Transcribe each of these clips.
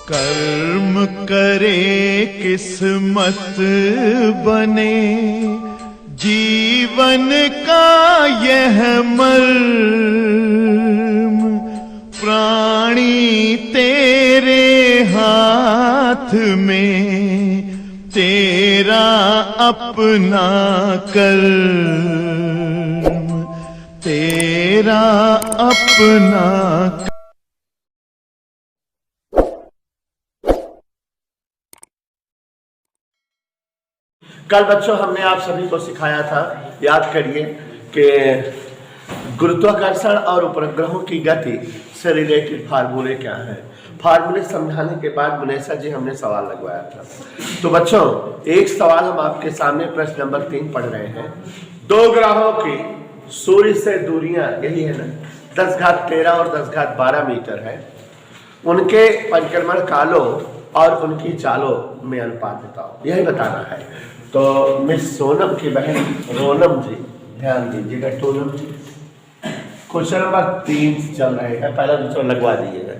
कर्म करे किस्मत बने, जीवन का यह मर्म, प्राणी तेरे हाथ में, तेरा अपना कर्म, तेरा अपना। कल बच्चों हमने आप सभी को सिखाया था, याद करिए, कि गुरुत्वाकर्षण और उपग्रहों की गति से रिलेटेड फार्मूले क्या है। फार्मूले समझाने के बाद मुनेसा जी हमने सवाल लगवाया था। तो बच्चों एक सवाल हम आपके सामने प्रश्न नंबर 3 पढ़ रहे हैं। दो ग्रहों की सूर्य से दूरियां यही है ना, 10⁻13 और 10⁻12 मीटर है। उनके परिक्रमण कालों और उनकी चालों में अनुपात बताओ, यही बताना है। तो मिस सोनम की बहन रोनम जी ध्यान दीजिएगा, टोनम जी क्वेश्चन नंबर 3 चल रहे हैं, पहला दूसरा लगवा दीजिएगा,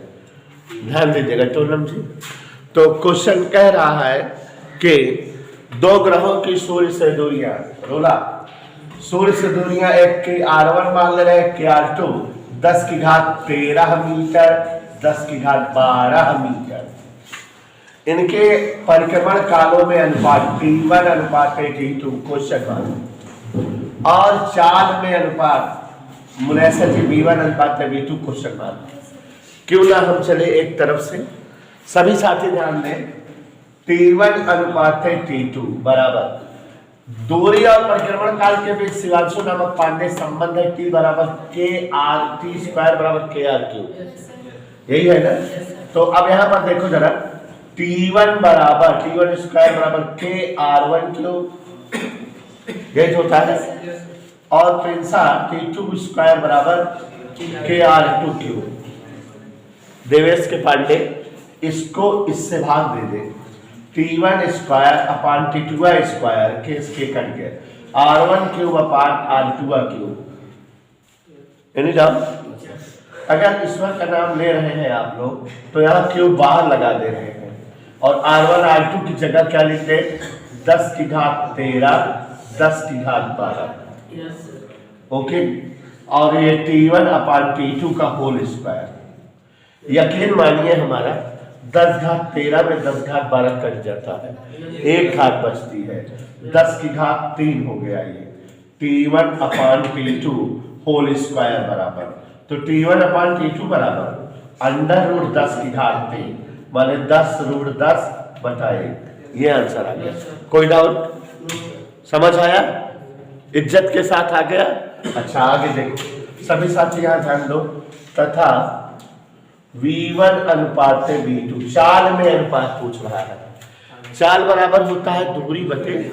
ध्यान दीजिएगा टोनम जी। तो क्वेश्चन कह रहा है कि दो ग्रहों की सूर्य से दूरियां, रोला सूर्य से दूरियां, एक की R1 मान ले रहे, एक की R2, 10⁻13 मीटर, 10⁻12 मीटर। इनके परिक्रमण कालों में अनुपात T1 अनुपात T2 क्वेश्चन मार्क, और चाल में अनुपात मुनेसा जी V1 अनुपात V2 क्वेश्चन मार्क। क्यों ना हम चले एक तरफ से, सभी साथी ध्यान दें, T1 अनुपात T2 बराबर दूरी और परिक्रमण काल के बीच शिवांशु नामक पांडे संबंध है, T बराबर KR, T स्क्वायर बराबर KR3, यही है ना। तो अब यहां पर देखो जरा, T1 बराबर T1 स्क्वायर बराबर KR1 यही होता है, और प्रिंसा T2 स्क्वायर बराबर KR2। देवेश के पांडे इसको इससे भाग दे दे, T1 square upon T2 square के इसके कट गए, R1³ अपान R2³ यानी जब अगर ईश्वर का नाम ले रहे हैं आप लोग तो यहाँ क्यूब बाहर लगा दे रहे हैं, और R1 R2 की जगह क्या लिखते, 10⁻13 10⁻12, ओके। और ये T1 अपान T2 का होल स्क्वायर, यकीन मानिए हमारा 10⁻13 में 10⁻12 कट जाता है, एक घात बचती है, 10⁻3 हो गया ये T1 अपान T2 होल स्क्वायर बराबर। तो T1 अपान T2 बराबर √10⁻3 माने 10√10/1, ये आंसर आ गया। कोई डाउट, समझ आया, इज्जत के साथ आ गया। अच्छा आगे देखो सभी साथी यहाँ ध्यान दो, तथा V1 अनुपात V2 चाल में अनुपात पूछ रहा है। चाल बराबर होता है दूरी बटे,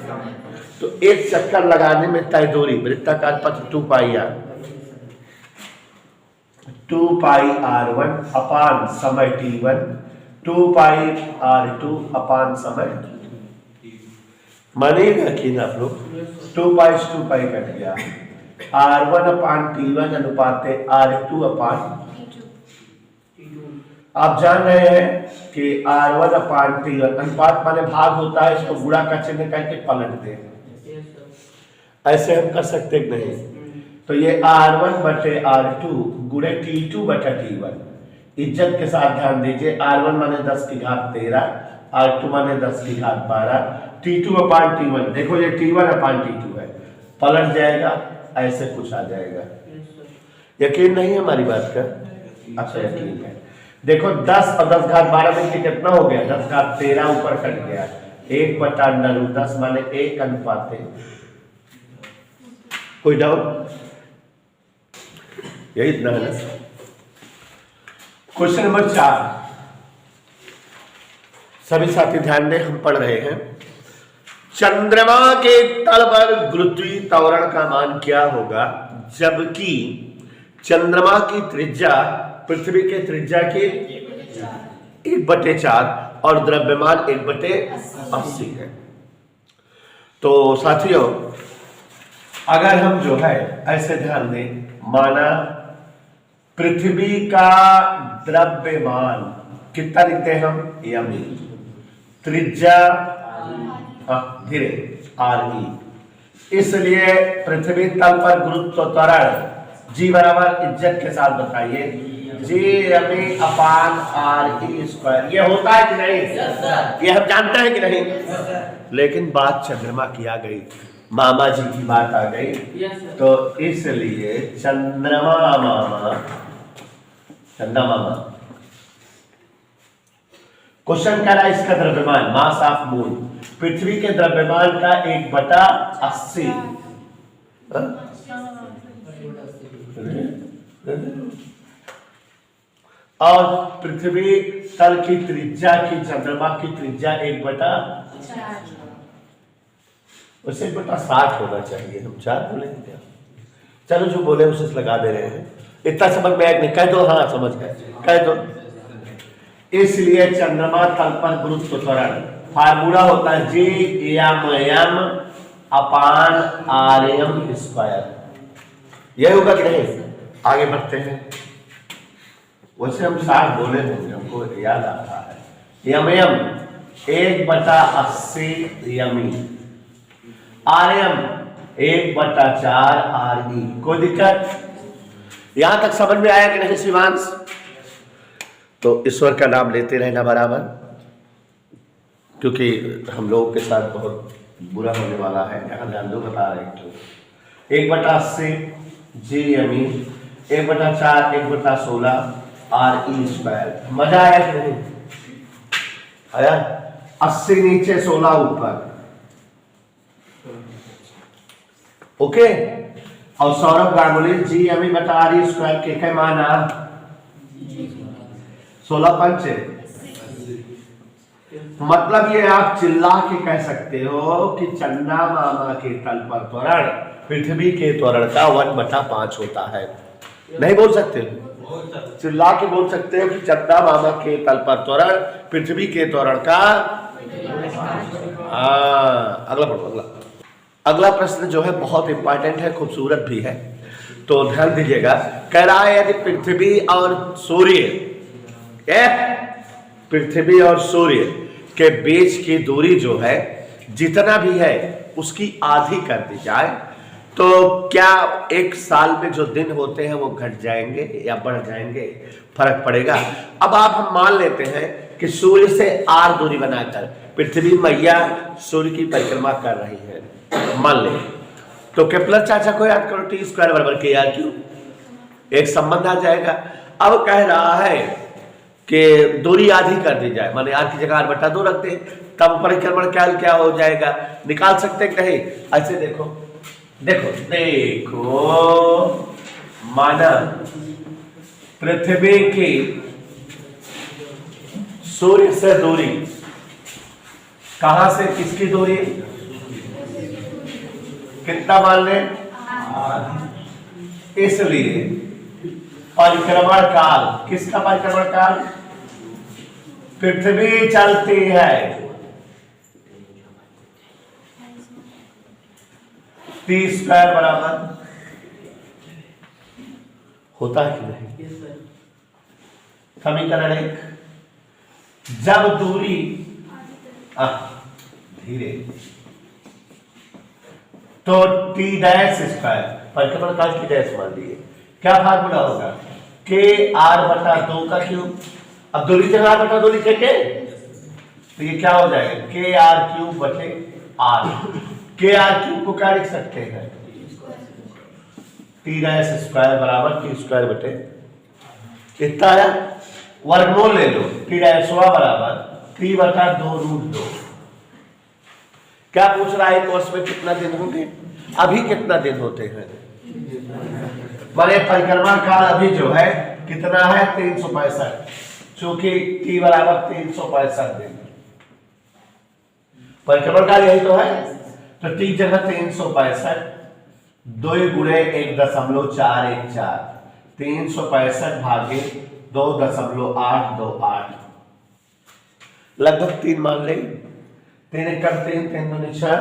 तो एक चक्कर लगाने में तय दूरी, वृत्ताकार पथ 2πr 2πr1 अपान समय T1, 2πr2 अपान समय, मानिएगा कि आप लोग 2π से 2π कट गया, R1 अपान T1 अनुपात R2 अपान। आप जान रहे हैं कि R1 अपान T1 अनुपात माने भाग होता है, इसको गुणा का चिन्ह करके पलट दे, ऐसे हम कर सकते नहीं। तो ये R1 बटे R2 गुणे T2 बटा T1, इज्जत के साथ ध्यान दीजिए, R1 माने 10⁻13, R2 माने 10⁻12, T2 अपान T1, देखो ये T1 अपान T2 है, पलट जाएगा, ऐसे कुछ आ जाएगा। यकीन नहीं है हमारी बात का? अच्छा यकीन है। देखो 10 और 10⁻12 में कितना हो गया, 10⁻13 ऊपर कट गया, 1/√10 माने 1 अनुपात है। कोई डाउट? यही इतना है ना। क्वेश्चन नंबर 4, सभी साथी ध्यान दें, हम पढ़ रहे हैं। चंद्रमा के तल पर गुरुत्वीय त्वरण का मान क्या होगा जबकि चंद्रमा की त्रिज्या पृथ्वी के त्रिज्या की 1/4 और द्रव्यमान 1/80 है। तो साथियों अगर हम जो है ऐसे ध्यान दें, माना पृथ्वी का द्रव्यमान कितना लिखते हैं हम, यमी। त्रिज्या धीरे RE। इसलिए पृथ्वी तल पर गुरुत्व त्वरण जी बराबर इज्जत के साथ बताइए G अपान RE स्क्वायर। ये होता है कि नहीं? ये हम जानते हैं कि नहीं? लेकिन बात चंद्रमा की आ गई, मामा जी की बात आ गई, तो इसलिए चंद्रमा मामा क्वेश्चन कह रहा है इसका द्रव्यमान मास ऑफ मून पृथ्वी के द्रव्यमान का 1/80। और पृथ्वी तल की त्रिज्या की चंद्रमा की त्रिज्या 1/4 उसे 1/60 होना चाहिए। हम 4 बोलेंगे क्या? चलो जो बोले उसे लगा दे रहे हैं, इतना समझ में आया नहीं? कह दो हाँ समझ गए, कह दो। इसलिए चंद्रमा तल पर गुरुत्व त्वरण फार्मूला होता है G अपान RM स्क्वायर। यह होगा कि नहीं? आगे बढ़ते हैं। वैसे हम 60 बोले होंगे, हमको याद आ रहा है। यम 1/80 यमी, RM 1/4 RE। कोई दिक्कत? यहां तक समझ में आया कि नहीं शिवांश? तो ईश्वर का नाम लेते रहना बराबर, क्योंकि हम लोगों के साथ बहुत बुरा होने वाला है। यहाँ ध्यान दो, बता रहे हैं। 1/80 G यमी, 1/4 1/16 RE स्क्वायर। मजा आया कि नहीं आया? 80 नीचे 16 ऊपर, ओके। और सौरभ गांगुली G/RE स्क्वायर के क्या माना? 16 पंच। मतलब ये आप चिल्ला के कह सकते हो कि चंदा मामा के तल पर त्वरण पृथ्वी के त्वरण का 1/5 होता है। नहीं बोल सकते? चिल्ला के बोल सकते हो कि चंदा मामा के तल पर त्वरण पृथ्वी के त्वरण का। अगला पढ़ो। अगला प्रश्न जो है बहुत इंपॉर्टेंट है, खूबसूरत भी है, तो ध्यान दीजिएगा। कह रहा है यदि पृथ्वी और सूर्य के बीच की दूरी जो है जितना भी है उसकी आधी कर दी जाए तो क्या एक साल में जो दिन होते हैं वो घट जाएंगे या बढ़ जाएंगे? फर्क पड़ेगा। अब हम मान लेते हैं कि सूर्य से R दूरी बनाकर पृथ्वी मैया सूर्य की परिक्रमा कर रही है, मान ले। तो केपलर चाचा को याद करो, T² बराबर KR3, एक संबंध आ जाएगा। अब कह रहा है कि दूरी आधी कर दी जाए, माने R की जगह R/2 रख दे, तब परिक्रमण काल क्या हो जाएगा? निकाल सकते कहीं? ऐसे देखो माना पृथ्वी की सूर्य से दूरी, कहां से किसकी दूरी? कितना मान लें? इसलिए परिक्रमण काल, किसका परिक्रमण काल? पृथ्वी चलती है T² बराबर होता है कि नहीं? समीकरण 1, जब दूरी धीरे तो T' परिक्रमण काल की डैश मान लिए। क्या फार्मूला होगा? KR/2 का क्यूब। अब दूरी जगह R/2 लिखेंगे तो ये क्या हो जाएगा? KR³ KR³ को क्या लिख सकते हैं? T' बराबर T² कितना है? वर्गमूल ले लो। T' बराबर T/2√2। क्या पूछ रहा है कोर्स में? कितना दिन होंगे? अभी कितना दिन होते हैं? माने परिक्रमा काल अभी जो है कितना है? 365, चूंकि T बराबर 365 दिन। परिक्रमण काल यही तो है, तो T जगह 365, 2 गुणे 1.414, 365 भागे 2.828, लगभग 3 मान लेंगे। 3 एकड़ 3, 3 दूनी 6,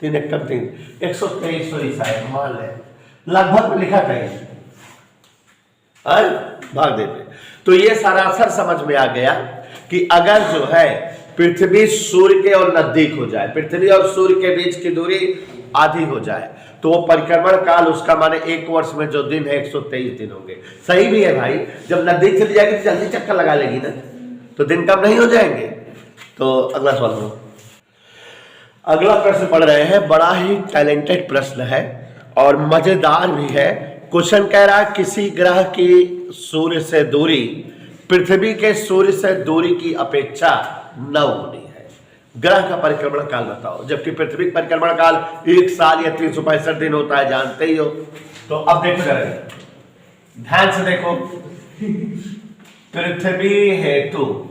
3 एकड़ 3, 123 शायद मान लें, लगभग लिखा कहीं भाग देते। तो ये सरासर समझ में आ गया कि अगर जो है पृथ्वी सूर्य के और नजदीक हो जाए, पृथ्वी और सूर्य के बीच की दूरी आधी हो जाए, तो वो परिक्रमण काल उसका माने एक वर्ष में जो दिन है 123 दिन होंगे। सही भी है भाई, जब नजदीक चली जाएगी तो जल्दी चक्कर लगा लेगी ना, तो दिन कम नहीं हो जाएंगे। तो अगला सवाल हो, अगला प्रश्न पढ़ रहे हैं, बड़ा ही टैलेंटेड प्रश्न है और मजेदार भी है। क्वेश्चन कह रहा है किसी ग्रह की सूर्य से दूरी पृथ्वी के सूर्य से दूरी की अपेक्षा 9 गुनी है। ग्रह का परिक्रमण काल बताओ, जबकि पृथ्वी का परिक्रमण काल 1 साल या 365 दिन होता है, जानते ही हो। तो अब देखो जरा ध्यान से देखो, पृथ्वी हेतु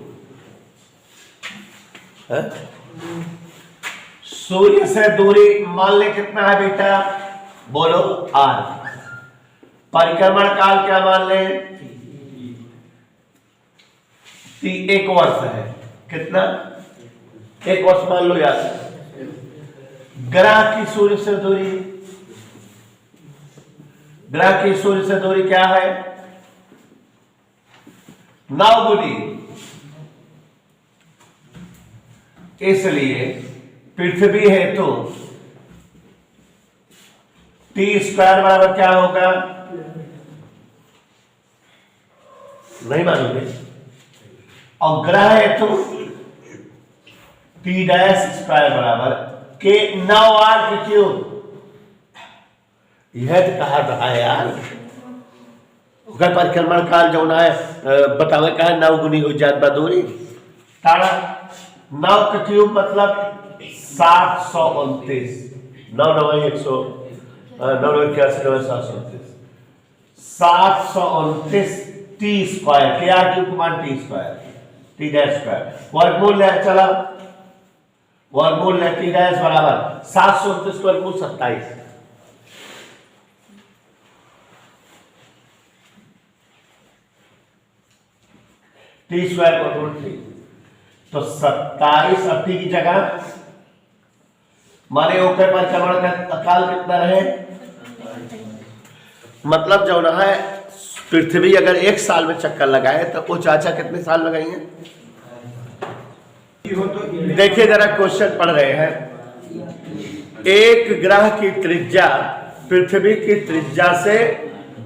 सूर्य से दूरी मान ले कितना है बेटा, बोलो r। परिक्रमण काल क्या मान ले, 1 वर्ष है, कितना, 1 वर्ष मान लो यार। ग्रह की सूर्य से दूरी, ग्रह की सूर्य से दूरी क्या है, 9 गुनी। इसलिए पृथ्वी है तो t² बराबर क्या होगा, नहीं मानोगे। और ग्रह है तो t' बराबर के 9r के क्यूब। यह तो कहा था यार, परिक्रमण काल जो है बतावे कहा 9 गुनी हो जात दूरी, तारा 9 का क्यूब मतलब 729, 9 9 100 9 81 729 t² क्या क्यूब मान t², वर्गमूल ले चला, वर्गमूल ले t' बराबर 729 वर्गमूल 27, t² वर्गमूल 3, तो 27 80 की जगह माने ओकर परिक्रमण का काल कितना रहे, मतलब जो है पृथ्वी अगर 1 साल में चक्कर लगाए तो वो चाचा कितने साल लगाएंगे। देखिए जरा क्वेश्चन पढ़ रहे हैं, एक ग्रह की त्रिज्या पृथ्वी की त्रिज्या से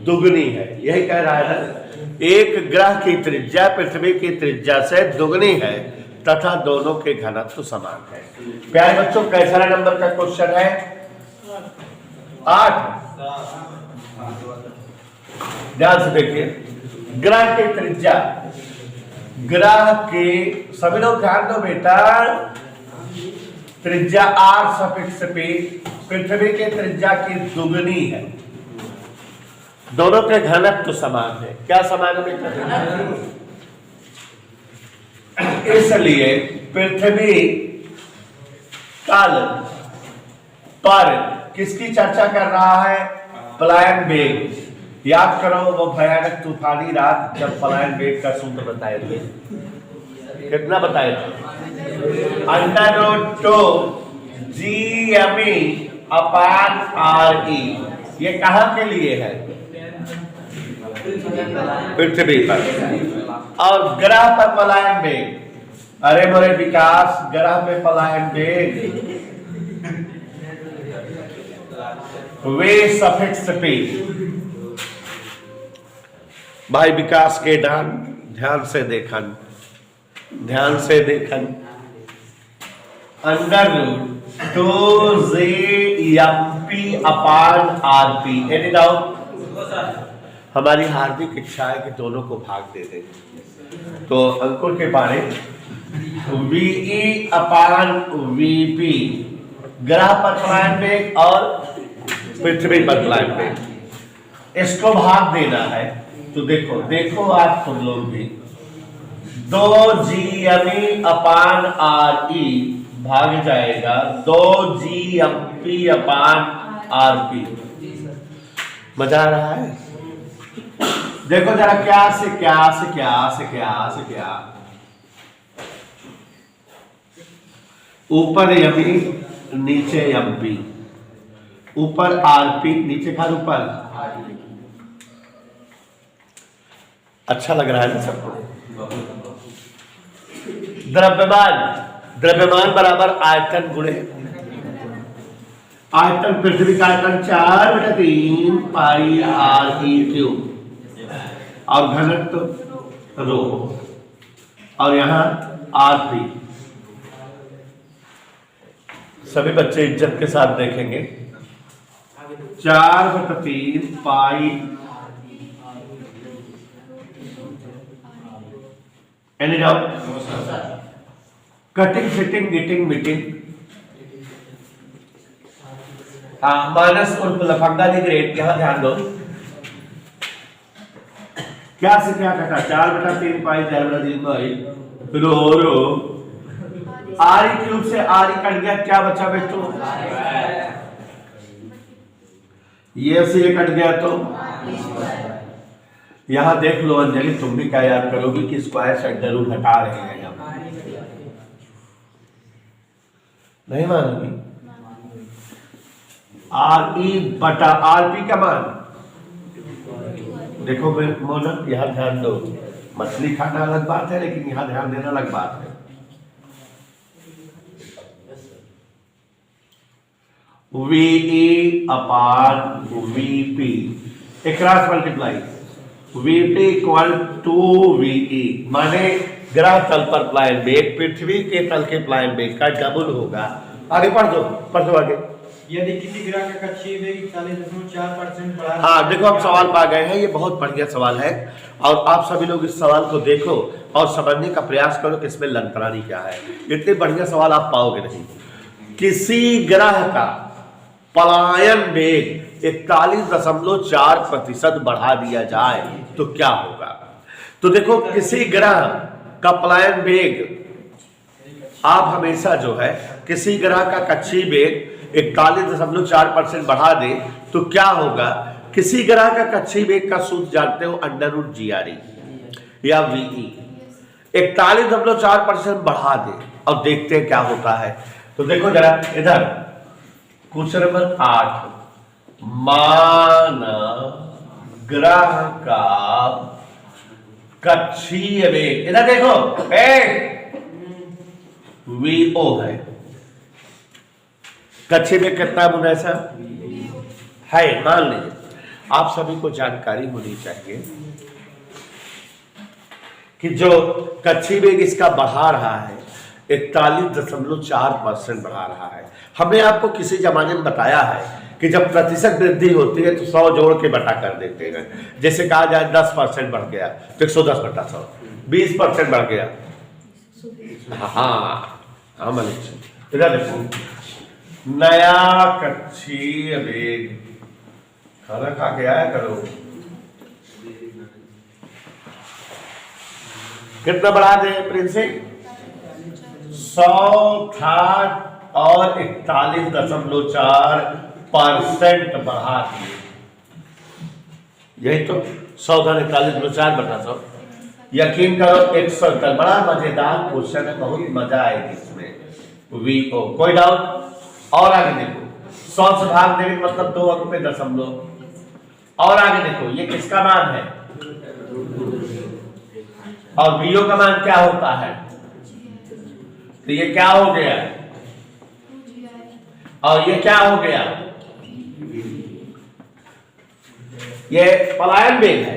दुगनी है, यही कह रहा है ना। एक ग्रह की त्रिज्या पृथ्वी की त्रिज्या से दुगनी है तथा दोनों के घनत्व समान है। प्यारे बच्चों कैसा नंबर का क्वेश्चन है, 8। ध्यान से देखिए, ग्रह की त्रिज्या, ग्रह के सभी लोग ध्यान दो बेटा, त्रिज्या r∗p पृथ्वी के त्रिज्या की दुगनी है, दोनों के घनत्व समान है। क्या समान है बेटा, इसलिए पृथ्वी काल पर किसकी चर्चा कर रहा है, पलायन वेग। याद करो वो भयानक तूफानी रात जब पलायन वेग का सूत्र बताए थे, कितना बताए थे, √2gme/re। ये कहां के लिए है, पृथ्वी पर। और ग्रह पर पलायन वेग, अरे मोरे विकास, ग्रह पे पलायन वेग वे∗p। भाई विकास के ध्यान से देखन, ध्यान से देखन, √2gmp/rp। एनी डाउट, हमारी हार्दिक इच्छा है कि दोनों को भाग दे दें। तो अंकुर के बारे VE/VP, ग्रह पर पलायन वेग और पृथ्वी पर पलायन वेग, इसको भाग देना है। तो देखो आप तुम लोग भी, 2gme/re भाग जाएगा 2gmp/rp। मजा आ रहा है, देखो जरा क्या से क्या से क्या से क्या से क्या, ऊपर यमी नीचे एमपी, ऊपर आरपी नीचे का ऊपर। अच्छा लग रहा है ना सबको? द्रव्यमान, द्रव्यमान बराबर आयतन गुणे आयतन। पृथ्वी का आयतन 4/3 पाई आर ई क्यूब और घनत्व रो, और यहाँ R3। सभी बच्चे इज्जत के साथ देखेंगे। 4/3 pi any doubt? Cutting fitting गिटिंग मीटिंग माइनस और लफंगा की ग्रेड, यहां ध्यान दो। क्या से क्या कटा? 4/3 पाई 4/3 पाई रो रो आर क्यूब से आर कट गया, क्या बचा बेटो? ये से ये कट गया तो यहां देख लो अंजलि, तुम भी क्या याद करोगी कि स्क्वायर से जरूर हटा रहे हैं यहाँ। नहीं मानोगी? आर ई बटा आर पी का मान देखो मोना, यहां ध्यान दो। मछली खाना अलग बात है, लेकिन यहां ध्यान देना अलग बात है। VE अपान VP, एक cross multiply, VP equal to VE, माने ग्रह तल पर प्लायन वेग पृथ्वी के तल के प्लायन वेग का डबल होगा। आगे पढ़ दो आगे। यदि किसी ग्रह का कक्षीय वेग 41.4% बढ़ा। हाँ देखो, हम सवाल पा गए हैं। ये बहुत बढ़िया सवाल है और आप सभी लोग इस सवाल को देखो और समझने का प्रयास करो कि इसमें लंतरानी क्या है। इतने बढ़िया सवाल आप पाओगे नहीं। किसी ग्रह का पलायन वेग 41.4% बढ़ा दिया जाए तो क्या होगा? तो देखो, किसी ग्रह का पलायन वेग आप हमेशा जो है किसी ग्रह का कक्षीय वेग 41.4% बढ़ा दे तो क्या होगा? किसी ग्रह का कक्षीय वेग का सूत्र जानते हो, √GRE या VE। 41.4% बढ़ा दे और देखते हैं क्या होता है। तो देखो जरा इधर क्वेश्चन नंबर 8, माना ग्रह का कक्षीय वेग, इधर देखो VO है। कक्षीय वेग कितना मुनासा है? मान लीजिए, आप सभी को जानकारी होनी चाहिए कि जो कक्षीय वेग इसका बढ़ा रहा है 41.4% बढ़ा रहा है। हमने आपको किसी जमाने में बताया है कि जब प्रतिशत वृद्धि होती है तो 100 जोड़ के बटा कर देते हैं। जैसे कहा जाए 10% बढ़ गया तो 110/100, 20% बढ़ गया। हाँ मनीष, इधर देखो, नया कक्षीय वेग, खाना खा के आया करो। कितना बढ़ा दे प्रिंस? 100 था और 41.4% बढ़ा दिए। यही तो 100 था 41.4/100। यकीन करो 100 तक। बड़ा मजेदार क्वेश्चन है, बहुत मजा आएगी इसमें। VO, कोई डाउट? और आगे देखो, 100 से भाग देने का मतलब 2 अंक पे दशमलव। और आगे देखो, ये किसका मान है? और VO का मान क्या होता है? तो ये क्या हो गया? और ये क्या हो गया? ये पलायन वेग है।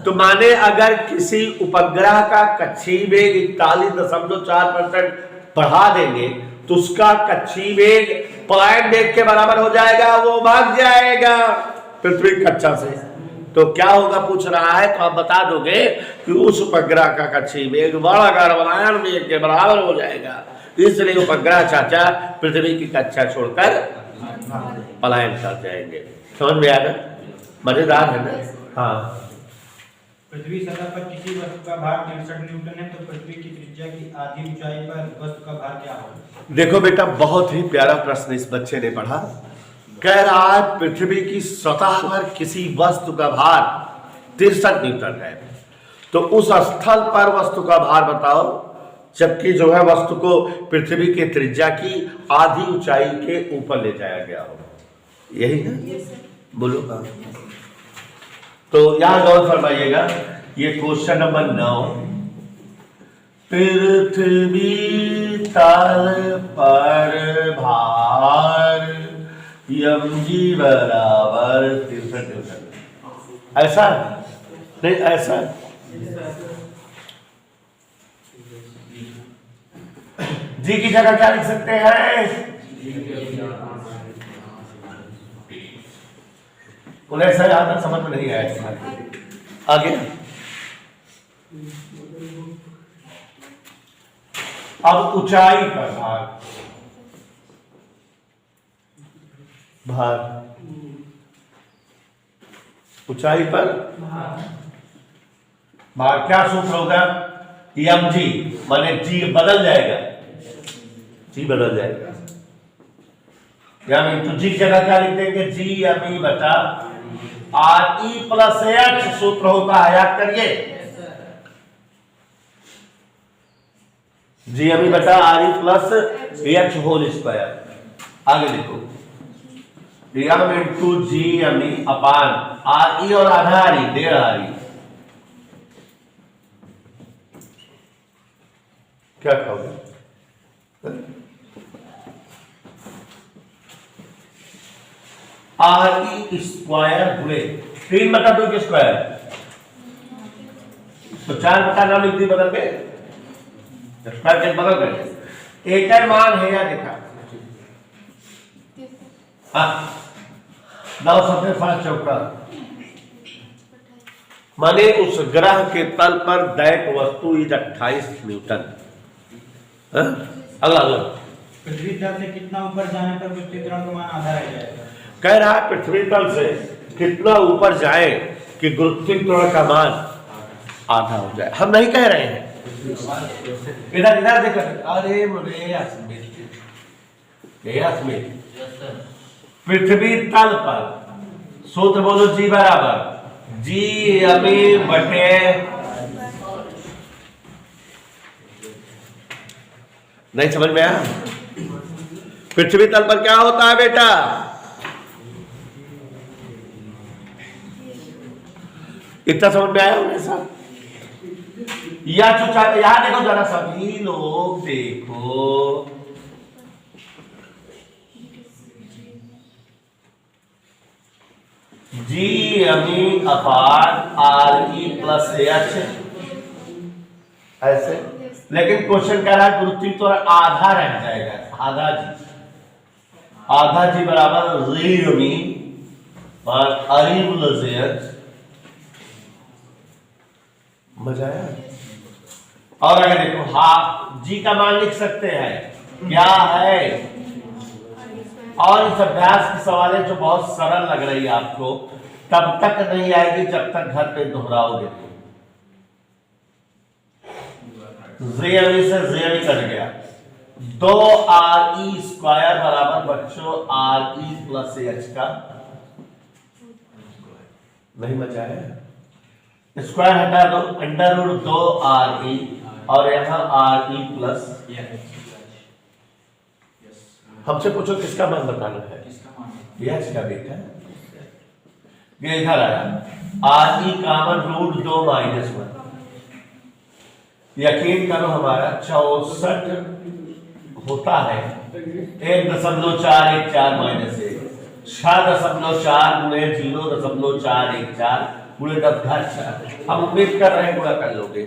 तो माने अगर किसी उपग्रह का कक्षीय वेग 41.4% बढ़ा देंगे तो उसका कक्षीय वेग पलायन वेग के बराबर हो जाएगा, वो भाग जाएगा पृथ्वी कक्षा से। तो क्या होगा पूछ रहा है, तो आप बता दोगे कि उस उपग्रह का कक्षीय वेग बढ़कर पलायन वेग के बराबर हो जाएगा, इसलिए उपग्रह चाचा पृथ्वी की कक्षा छोड़कर पलायन कर जाएंगे। समझ में आया? मजेदार है ना? हाँ। पृथ्वी सतह पर किसी वस्तु का भार 63 न्यूटन है, तो पृथ्वी की त्रिज्या की आधी ऊंचाई पर वस्तु का भार क्या होगा? देखो बेटा, बहुत ही प्यारा प्रश्न इस बच्चे ने पढ़ा। कह रहा है पृथ्वी की सतह पर किसी वस्तु का भार 63 न्यूटन है, तो उस स्थल पर वस्तु का भार बताओ, जबकि जो है वस्तु को पृथ्वी के त्रिज्या की आधी ऊंचाई के ऊपर ले जाया गया हो। यही है, बोलो। तो यहां गौर फरमाइएगा, ये क्वेश्चन नंबर 9। पृथ्वी तल पर भार mg बराबर 63 न्यूटन। ऐसा नहीं, ऐसा जी की जगह क्या लिख सकते हैं? उन्हें सर यहां तक समझ में नहीं आया। आगे अब ऊंचाई पर भार ऊंचाई पर भार क्या सूत्र होगा? mg माने जी बदल जाएगा, जी बदल जाएगा। तो जी की जगह क्या लिख देंगे? जी एम ई बटा आर ई प्लस एच सूत्र होता है, याद करिए। जी एम ई बटा R E plus H whole square. आगे देखो, M into G M E upon R E और आधा आर ई, 1.5 आर ई। क्या खाओगे? आर ई स्क्वायर गुणे 3 बटा 2 के स्क्वायर, तो 4 बटा 9 लिख दी बदल के, स्क्वायर के बदल गए। एक ही मान है या देखा? हाँ 9 सफेद 5 चौका, माने उस ग्रह के तल पर दैट वस्तु इज 28 न्यूटन। अगला अगला पृथ्वी तल से कितना ऊपर जाने पर गुरुत्वाकर्षण का मान आधा रह जाएगा? कह रहा है पृथ्वी तल से कितना ऊपर जाए कि गुरुत्वाकर्षण का मान आधा हो जाए। हम नहीं कह रहे हैं, इधर इधर देखो। अरे पृथ्वी तल पर सूत्र बोलो, जी बराबर जी अमी बटे नहीं समझ में आया? पृथ्वी तल पर क्या होता है बेटा? इतना समझ में आया उन्हें सब? या यहां देखो जरा, सभी लोग देखो, जी अमी अपान आर ई प्लस एच ऐसे। लेकिन क्वेश्चन कह रहा है गुरुत्वाकर्षण आधा रह जाएगा, आधा जी बराबर जी अमी आरी प्लस एच। मजा आया? और अगर देखो हाफ जी का मान लिख सकते हैं क्या है? और इस अभ्यास की सवालें जो बहुत सरल लग रही है आपको, तब तक नहीं आएगी जब तक घर पे दोहराओगे। से कट गया, 2 आर ई स्क्वायर बराबर बच्चों आर ई प्लस एच का, नहीं मजा है? स्क्वायर हटा दो, अंडर रूट 2 आर ई और यहां आर ई प्लस। हमसे पूछो किसका मान बताना है? एच का बेटा। ये इधर आया, आर ई कामन रूट 2 माइनस 1। यकीन करो हमारा 64 होता है 1.414 माइनस 1, 6.4 गुणे 0.414 गुणे 10 घात 4। हम उम्मीद कर रहे हैं पूरा कर लोगे।